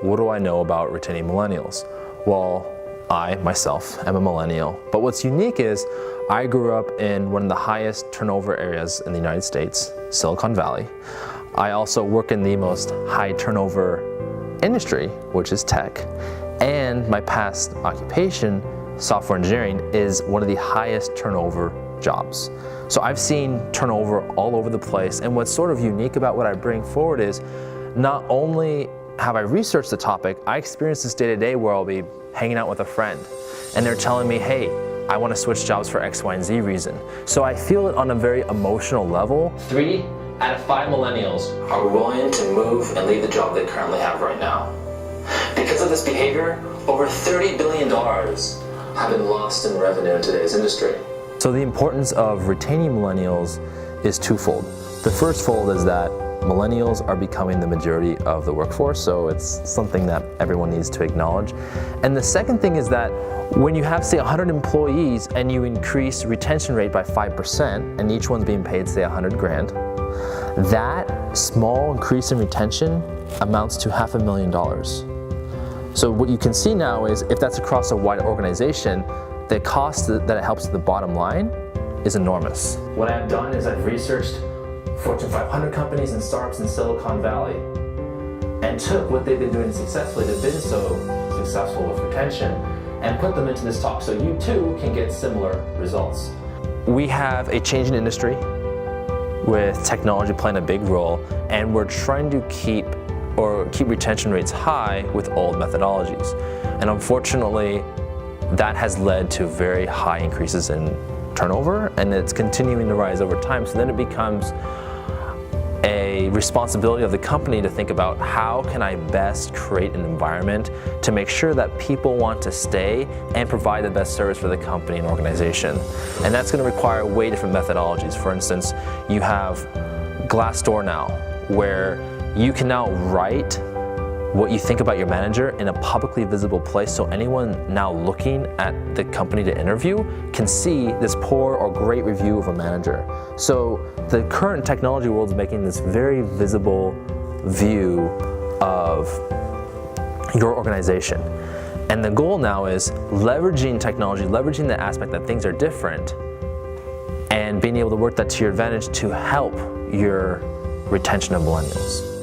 what do I know about retaining millennials? Well, I, myself, am a millennial. But what's unique is I grew up in one of the highest turnover areas in the United States, Silicon Valley. I also work in the most high turnover industry, which is tech. And my past occupation, software engineering, is one of the highest turnover jobs. So I've seen turnover all over the place. And what's sort of unique about what I bring forward is not only have I researched the topic, I experience this day to day where I'll be hanging out with a friend and they're telling me, hey, I want to switch jobs for X, Y, and Z reason. So I feel it on a very emotional level. 3 out of 5 millennials are willing to move and leave the job they currently have right now. Because of this behavior, over $30 billion have been lost in revenue in today's industry. So the importance of retaining millennials is twofold. The first fold is that millennials are becoming the majority of the workforce, so it's something that everyone needs to acknowledge. And the second thing is that when you have, say, 100 employees and you increase retention rate by 5% and each one's being paid, say, 100 grand, that small increase in retention amounts to $500,000. So what you can see now is if that's across a wide organization, the cost that it helps to the bottom line is enormous. What I've done is I've researched Fortune 500 companies and startups in Silicon Valley and took what they've been doing successfully, they've been so successful with retention, and put them into this talk so you too can get similar results. We have a changing industry with technology playing a big role, and we're trying to keep retention rates high with old methodologies. And unfortunately, that has led to very high increases in turnover, and it's continuing to rise over time. So then it becomes a responsibility of the company to think about how can I best create an environment to make sure that people want to stay and provide the best service for the company and organization. And that's going to require way different methodologies. For instance, you have Glassdoor now, where you can now write what you think about your manager in a publicly visible place, so anyone now looking at the company to interview can see this poor or great review of a manager. So the current technology world is making this very visible view of your organization. And the goal now is leveraging technology, leveraging the aspect that things are different, and being able to work that to your advantage to help your retention of millennials.